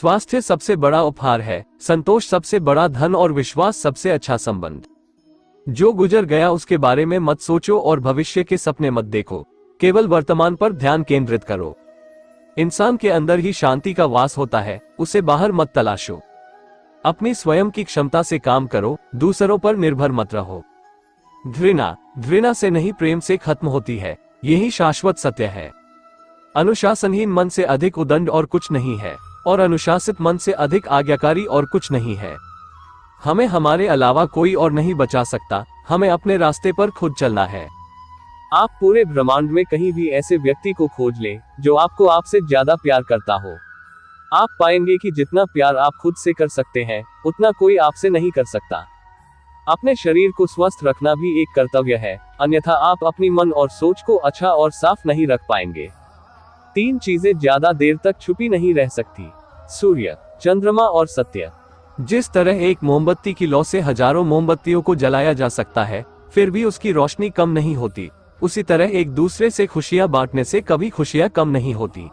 स्वास्थ्य सबसे बड़ा उपहार है, संतोष सबसे बड़ा धन और विश्वास सबसे अच्छा संबंध। जो गुजर गया उसके बारे में मत सोचो और भविष्य के सपने मत देखो, केवल वर्तमान पर ध्यान केंद्रित करो। इंसान के अंदर ही शांति का वास होता है, उसे बाहर मत तलाशो। अपनी स्वयं की क्षमता से काम करो, दूसरों पर निर्भर मत रहो। घृणा से नहीं प्रेम से खत्म होती है, यही शाश्वत सत्य है। अनुशासनहीन मन से अधिक उदंड और कुछ नहीं है, और अनुशासित मन से अधिक आज्ञाकारी और कुछ नहीं है। हमें हमारे अलावा कोई और नहीं बचा सकता, हमें अपने रास्ते पर खुद चलना है। आप पूरे ब्रह्मांड में कहीं भी ऐसे व्यक्ति को खोज लें जो आपको आपसे ज्यादा प्यार करता हो। आप पाएंगे कि जितना प्यार आप खुद से कर सकते हैं, उतना कोई आपसे नहीं कर सकता। अपने शरीर को स्वस्थ रखना भी एक कर्तव्य है, अन्यथा आप अपनी मन और सोच को अच्छा और साफ नहीं रख पाएंगे। 3 चीजें ज्यादा देर तक छुपी नहीं रह सकती: सूर्य, चंद्रमा और सत्य। जिस तरह एक मोमबत्ती की लौ से हजारों मोमबत्तियों को जलाया जा सकता है, फिर भी उसकी रोशनी कम नहीं होती, उसी तरह एक दूसरे से खुशियां बांटने से कभी खुशियां कम नहीं होती।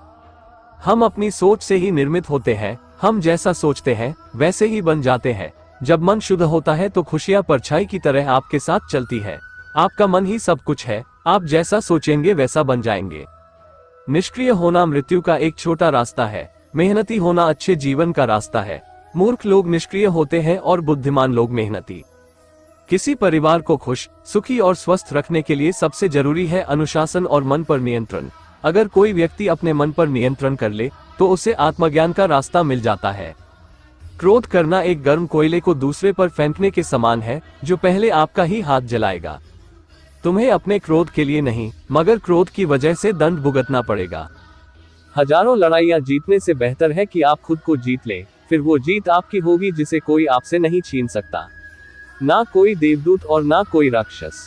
हम अपनी सोच से ही निर्मित होते हैं, हम जैसा सोचते हैं वैसे ही बन जाते हैं। जब मन शुद्ध होता है तो खुशियां परछाई की तरह आपके साथ चलती है। आपका मन ही सब कुछ है, आप जैसा सोचेंगे वैसा बन जाएंगे। निष्क्रिय होना मृत्यु का एक छोटा रास्ता है, मेहनती होना अच्छे जीवन का रास्ता है। मूर्ख लोग निष्क्रिय होते हैं और बुद्धिमान लोग मेहनती। किसी परिवार को खुश, सुखी और स्वस्थ रखने के लिए सबसे जरूरी है अनुशासन और मन पर नियंत्रण। अगर कोई व्यक्ति अपने मन पर नियंत्रण कर ले तो उसे आत्मज्ञान का रास्ता मिल जाता है। क्रोध करना एक गर्म कोयले को दूसरे पर फेंकने के समान है, जो पहले आपका ही हाथ जलाएगा। तुम्हें अपने क्रोध के लिए नहीं, मगर क्रोध की वजह से दंड भुगतना पड़ेगा। हजारों लड़ाइयां जीतने से बेहतर है कि आप खुद को जीत लें, फिर वो जीत आपकी होगी जिसे कोई आपसे नहीं छीन सकता। ना कोई देवदूत और ना कोई राक्षस।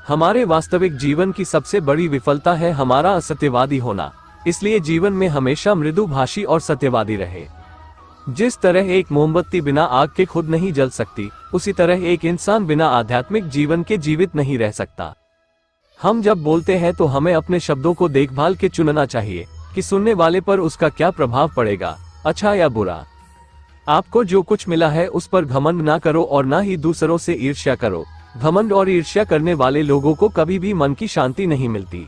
हमारे वास्तविक जीवन की सबसे बड़ी विफलता है हमारा असत्यवादी होना, इसलिए जीवन में हमेशा मृदुभाषी और सत्यवादी रहे। जिस तरह एक मोमबत्ती बिना आग के खुद नहीं जल सकती, उसी तरह एक इंसान बिना आध्यात्मिक जीवन के जीवित नहीं रह सकता। हम जब बोलते हैं तो हमें अपने शब्दों को देखभाल के चुनना चाहिए कि सुनने वाले पर उसका क्या प्रभाव पड़ेगा, अच्छा या बुरा। आपको जो कुछ मिला है उस पर घमंड ना करो और ना ही दूसरों से ईर्ष्या करो। घमंड और ईर्ष्या करने वाले लोगों को कभी भी मन की शांति नहीं मिलती।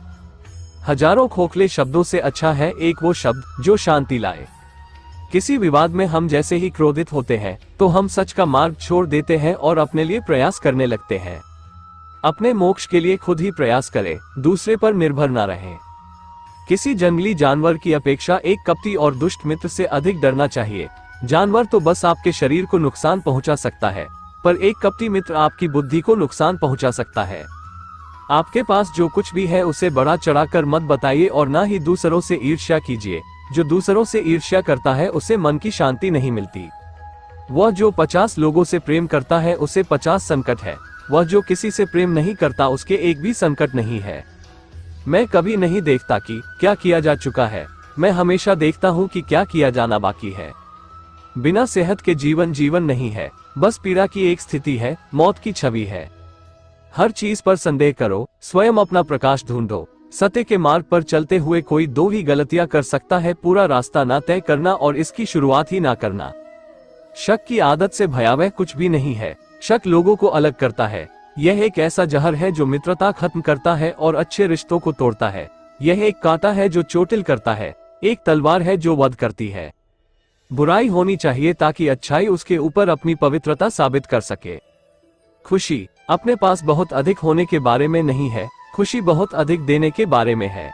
हजारों खोखले शब्दों से अच्छा है एक वो शब्द जो शांति लाए। किसी विवाद में हम जैसे ही क्रोधित होते हैं तो हम सच का मार्ग छोड़ देते हैं और अपने लिए प्रयास करने लगते हैं। अपने मोक्ष के लिए खुद ही प्रयास करें, दूसरे पर निर्भर ना रहें। किसी जंगली जानवर की अपेक्षा एक कपटी और दुष्ट मित्र से अधिक डरना चाहिए। जानवर तो बस आपके शरीर को नुकसान पहुंचा सकता है, पर एक कपटी मित्र आपकी बुद्धि को नुकसान पहुंचा सकता है। आपके पास जो कुछ भी है उसे बढ़ा चढ़ाकर मत बताइए और ना ही दूसरों से ईर्ष्या कीजिए। जो दूसरों से ईर्ष्या करता है उसे मन की शांति नहीं मिलती। वह जो 50 लोगों से प्रेम करता है उसे 50 संकट है, वह जो किसी से प्रेम नहीं करता उसके एक भी संकट नहीं है। मैं कभी नहीं देखता कि क्या किया जा चुका है, मैं हमेशा देखता हूँ कि क्या किया जाना बाकी है। बिना सेहत के जीवन जीवन नहीं है, बस पीड़ा की एक स्थिति है, मौत की छवि है। हर चीज पर संदेह करो, स्वयं अपना प्रकाश ढूंढो। सत्य के मार्ग पर चलते हुए कोई 2 ही गलतियां कर सकता है: पूरा रास्ता ना तय करना और इसकी शुरुआत ही ना करना। शक की आदत से भयावह कुछ भी नहीं है। शक लोगों को अलग करता है। यह एक ऐसा जहर है जो मित्रता खत्म करता है और अच्छे रिश्तों को तोड़ता है। यह एक कांटा है जो चोटिल करता है, एक तलवार है जो वध करती है। बुराई होनी चाहिए ताकि अच्छाई उसके ऊपर अपनी पवित्रता साबित कर सके। खुशी अपने पास बहुत अधिक होने के बारे में नहीं है, खुशी बहुत अधिक देने के बारे में है।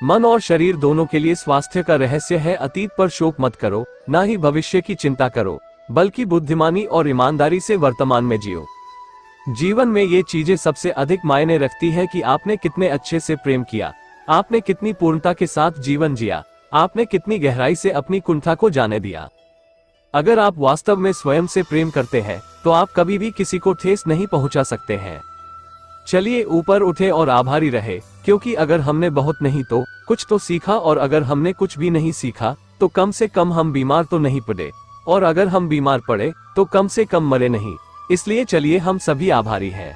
मन और शरीर दोनों के लिए स्वास्थ्य का रहस्य है अतीत पर शोक मत करो, ना ही भविष्य की चिंता करो, बल्कि बुद्धिमानी और ईमानदारी से वर्तमान में जियो। जीवन में ये चीजें सबसे अधिक मायने रखती है कि आपने कितने अच्छे से प्रेम किया, आपने कितनी पूर्णता के साथ जीवन जिया, आपने कितनी गहराई से अपनी कुंठा को जाने दिया। अगर आप वास्तव में स्वयं से प्रेम करते हैं तो आप कभी भी किसी को ठेस नहीं पहुंचा सकते हैं। चलिए ऊपर उठे और आभारी रहे, क्योंकि अगर हमने बहुत नहीं तो कुछ तो सीखा, और अगर हमने कुछ भी नहीं सीखा तो कम से कम हम बीमार तो नहीं पड़े, और अगर हम बीमार पड़े तो कम से कम मरे नहीं। इसलिए चलिए हम सभी आभारी हैं।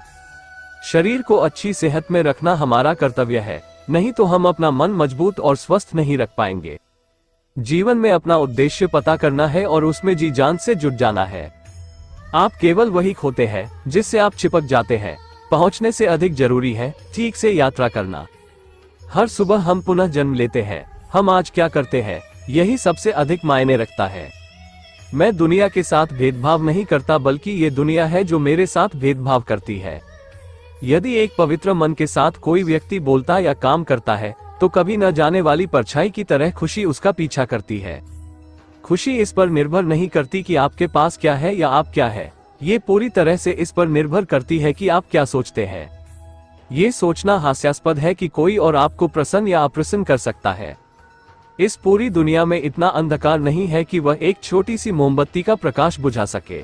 शरीर को अच्छी सेहत में रखना हमारा कर्तव्य है, नहीं तो हम अपना मन मजबूत और स्वस्थ नहीं रख पाएंगे। जीवन में अपना उद्देश्य पता करना है और उसमें जी जान से जुट जाना है। आप केवल वही खोते हैं जिससे आप चिपक जाते हैं। पहुंचने से अधिक जरूरी है ठीक से यात्रा करना। हर सुबह हम पुनः जन्म लेते हैं। हम आज क्या करते हैं यही सबसे अधिक मायने रखता है। मैं दुनिया के साथ भेदभाव नहीं करता, बल्कि ये दुनिया है जो मेरे साथ भेदभाव करती है। यदि एक पवित्र मन के साथ कोई व्यक्ति बोलता या काम करता है तो कभी न जाने वाली परछाई की तरह खुशी उसका पीछा करती है। खुशी इस पर निर्भर नहीं करती कि आपके पास क्या है या आप क्या है, ये पूरी तरह से इस पर निर्भर करती है कि आप क्या सोचते हैं। ये सोचना हास्यास्पद है कि कोई और आपको प्रसन्न या अप्रसन्न कर सकता है। इस पूरी दुनिया में इतना अंधकार नहीं है कि वह एक छोटी सी मोमबत्ती का प्रकाश बुझा सके।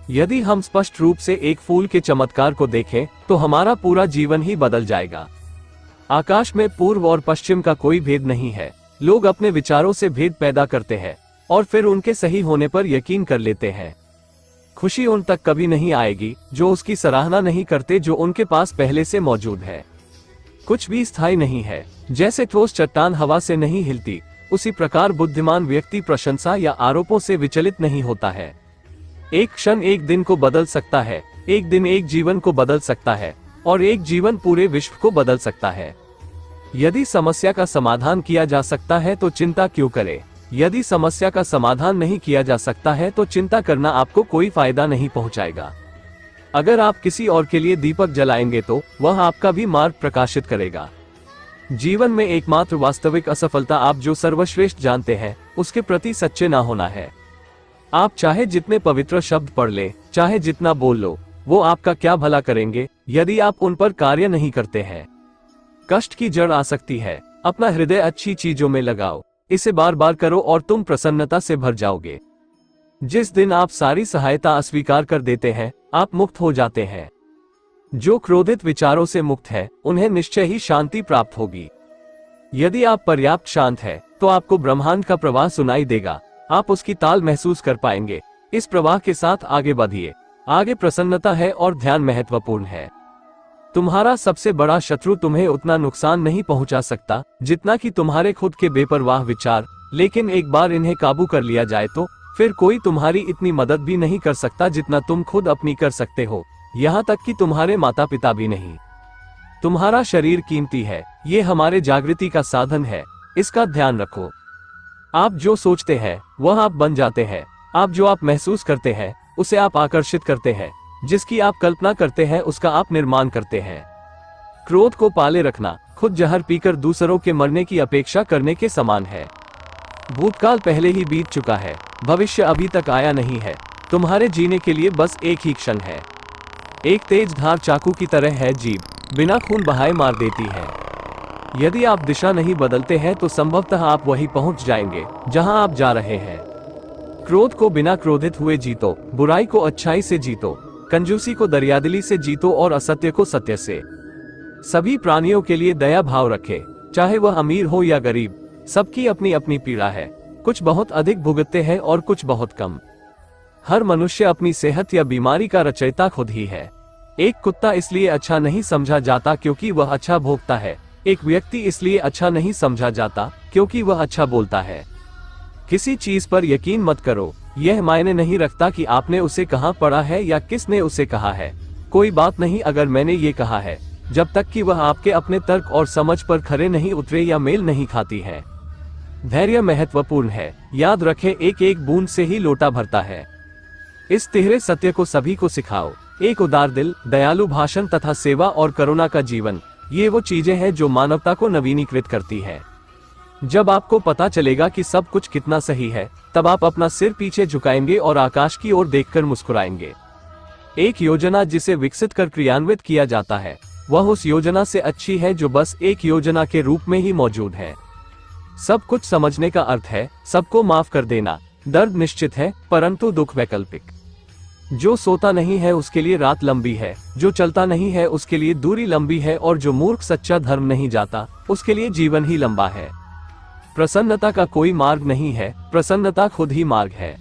यदि हम स्पष्ट रूप से एक फूल के चमत्कार को देखें तो हमारा पूरा जीवन ही बदल जाएगा। आकाश में पूर्व और पश्चिम का कोई भेद नहीं है। लोग अपने विचारों से भेद पैदा करते हैं और फिर उनके सही होने पर यकीन कर लेते हैं। खुशी उन तक कभी नहीं आएगी जो उसकी सराहना नहीं करते जो उनके पास पहले से मौजूद है। कुछ भी स्थायी नहीं है। जैसे ठोस चट्टान हवा से नहीं हिलती, उसी प्रकार बुद्धिमान व्यक्ति प्रशंसा या आरोपों से विचलित नहीं होता है। एक क्षण एक दिन को बदल सकता है, एक दिन एक जीवन को बदल सकता है और एक जीवन पूरे विश्व को बदल सकता है। यदि समस्या का समाधान किया जा सकता है तो चिंता क्यों करें? यदि समस्या का समाधान नहीं किया जा सकता है तो चिंता करना आपको कोई फायदा नहीं पहुंचाएगा। अगर आप किसी और के लिए दीपक जलाएंगे तो वह आपका भी मार्ग प्रकाशित करेगा। जीवन में एकमात्र वास्तविक असफलता आप जो सर्वश्रेष्ठ जानते हैं उसके प्रति सच्चे ना होना है। आप चाहे जितने पवित्र शब्द पढ़ ले, चाहे जितना बोल लो, वो आपका क्या भला करेंगे यदि आप उन पर कार्य नहीं करते हैं। कष्ट की जड़ आ सकती है। अपना हृदय अच्छी चीजों में लगाओ, इसे बार बार करो और तुम प्रसन्नता से भर जाओगे। जिस दिन आप सारी सहायता अस्वीकार कर देते हैं, आप मुक्त हो जाते हैं। जो क्रोधित विचारों से मुक्त है, उन्हें निश्चय ही शांति प्राप्त होगी। यदि आप पर्याप्त शांत हैं, तो आपको ब्रह्मांड का प्रवाह सुनाई देगा। आप उसकी ताल महसूस कर पाएंगे। इस प्रवाह के साथ आगे बढ़िए। आगे प्रसन्नता है और ध्यान महत्वपूर्ण है। तुम्हारा सबसे बड़ा शत्रु तुम्हें उतना नुकसान नहीं पहुंचा सकता जितना कि तुम्हारे खुद के बेपरवाह विचार, लेकिन एक बार इन्हें काबू कर लिया जाए तो फिर कोई तुम्हारी इतनी मदद भी नहीं कर सकता जितना तुम खुद अपनी कर सकते हो, यहाँ तक कि तुम्हारे माता पिता भी नहीं। तुम्हारा शरीर कीमती है, ये हमारे जागृति का साधन है, इसका ध्यान रखो। आप जो सोचते हैं वह आप बन जाते हैं। आप जो आप महसूस करते हैं उसे आप आकर्षित करते हैं। जिसकी आप कल्पना करते हैं उसका आप निर्माण करते हैं। क्रोध को पाले रखना खुद जहर पीकर दूसरों के मरने की अपेक्षा करने के समान है। भूतकाल पहले ही बीत चुका है, भविष्य अभी तक आया नहीं है। तुम्हारे जीने के लिए बस एक ही क्षण है। एक तेज धार चाकू की तरह है जीभ, बिना खून बहाए मार देती है। यदि आप दिशा नहीं बदलते हैं तो संभवतः आप वहीं पहुंच जाएंगे जहां आप जा रहे हैं। क्रोध को बिना क्रोधित हुए जीतो, बुराई को अच्छाई से जीतो, कंजूसी को दरियादिली से जीतो और असत्य को सत्य से। सभी प्राणियों के लिए दया भाव रखें, चाहे वह अमीर हो या गरीब। सबकी अपनी अपनी पीड़ा है। कुछ बहुत अधिक भुगतते हैं और कुछ बहुत कम। हर मनुष्य अपनी सेहत या बीमारी का रचयिता खुद ही है। एक कुत्ता इसलिए अच्छा नहीं समझा जाता क्योंकि वह अच्छा भोंकता है। एक व्यक्ति इसलिए अच्छा नहीं समझा जाता क्योंकि वह अच्छा बोलता है। किसी चीज पर यकीन मत करो, यह मायने नहीं रखता कि आपने उसे कहाँ पढ़ा है या किसने उसे कहा है। कोई बात नहीं अगर मैंने ये कहा है, जब तक कि वह आपके अपने तर्क और समझ पर खरे नहीं उतरे या मेल नहीं खाती है। धैर्य महत्वपूर्ण है। याद रखें, एक एक बूंद से ही लोटा भरता है। इस तिहरे सत्य को सभी को सिखाओ। एक उदार दिल, दयालु भाषण तथा सेवा और करुणा का जीवन, ये वो चीजें हैं जो मानवता को नवीनीकृत करती है। जब आपको पता चलेगा कि सब कुछ कितना सही है, तब आप अपना सिर पीछे झुकाएंगे और आकाश की ओर देखकर मुस्कुराएंगे। एक योजना जिसे विकसित कर क्रियान्वित किया जाता है, वह उस योजना से अच्छी है जो बस एक योजना के रूप में ही मौजूद है। सब कुछ समझने का अर्थ है सबको माफ कर देना। दर्द निश्चित है परंतु दुख वैकल्पिक। जो सोता नहीं है उसके लिए रात लंबी है, जो चलता नहीं है उसके लिए दूरी लंबी है, और जो मूर्ख सच्चा धर्म नहीं जाता उसके लिए जीवन ही लंबा है। प्रसन्नता का कोई मार्ग नहीं है, प्रसन्नता खुद ही मार्ग है।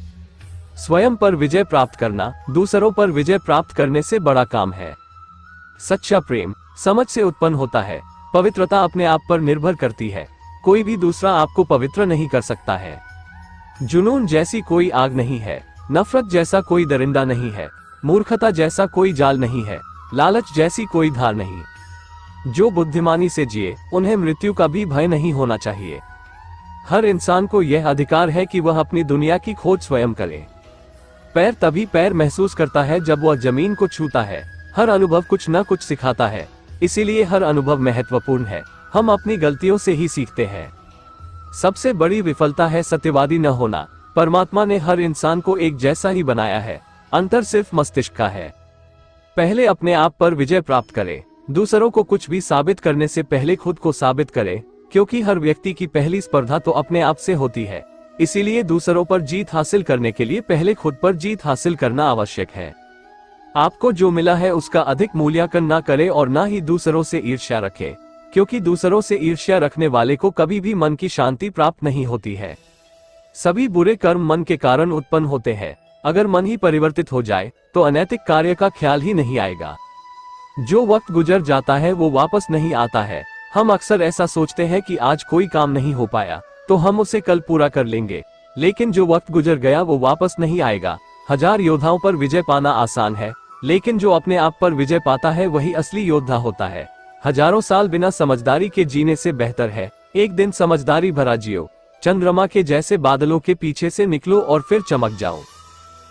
स्वयं पर विजय प्राप्त करना दूसरों पर विजय प्राप्त करने से बड़ा काम है। सच्चा प्रेम समझ से उत्पन्न होता है। पवित्रता अपने आप पर निर्भर करती है। कोई भी दूसरा आपको पवित्र नहीं कर सकता है। जुनून जैसी कोई आग नहीं है, नफरत जैसा कोई दरिंदा नहीं है, मूर्खता जैसा कोई जाल नहीं है, लालच जैसी कोई धार नहीं। जो बुद्धिमानी से जिए उन्हें मृत्यु का भी भय नहीं होना चाहिए। हर इंसान को यह अधिकार है कि वह अपनी दुनिया की खोज स्वयं करे। पैर तभी पैर महसूस करता है जब वह जमीन को छूता है। हर अनुभव कुछ न कुछ सिखाता है, इसीलिए हर अनुभव महत्वपूर्ण है। हम अपनी गलतियों से ही सीखते हैं। सबसे बड़ी विफलता है सत्यवादी न होना। परमात्मा ने हर इंसान को एक जैसा ही बनाया है, अंतर सिर्फ मस्तिष्क का है। पहले अपने आप पर विजय प्राप्त करें। दूसरों को कुछ भी साबित करने से पहले खुद को साबित करें, क्योंकि हर व्यक्ति की पहली स्पर्धा तो अपने आप से होती है। इसीलिए दूसरों पर जीत हासिल करने के लिए पहले खुद पर जीत हासिल करना आवश्यक है। आपको जो मिला है उसका अधिक मूल्यांकन ना करें और ना ही दूसरों से ईर्ष्या रखें, क्योंकि दूसरों से ईर्ष्या रखने वाले को कभी भी मन की शांति प्राप्त नहीं होती है। सभी बुरे कर्म मन के कारण उत्पन्न होते हैं। अगर मन ही परिवर्तित हो जाए तो अनैतिक कार्य का ख्याल ही नहीं आएगा। जो वक्त गुजर जाता है वो वापस नहीं आता है। हम अक्सर ऐसा सोचते हैं कि आज कोई काम नहीं हो पाया तो हम उसे कल पूरा कर लेंगे, लेकिन जो वक्त गुजर गया वो वापस नहीं आएगा। 1000 योद्धाओं पर विजय पाना आसान है, लेकिन जो अपने आप पर विजय पाता है वही असली योद्धा होता है। हजारों साल बिना समझदारी के जीने से बेहतर है एक दिन समझदारी भरा जियो। चंद्रमा के जैसे बादलों के पीछे से निकलो और फिर चमक जाओ।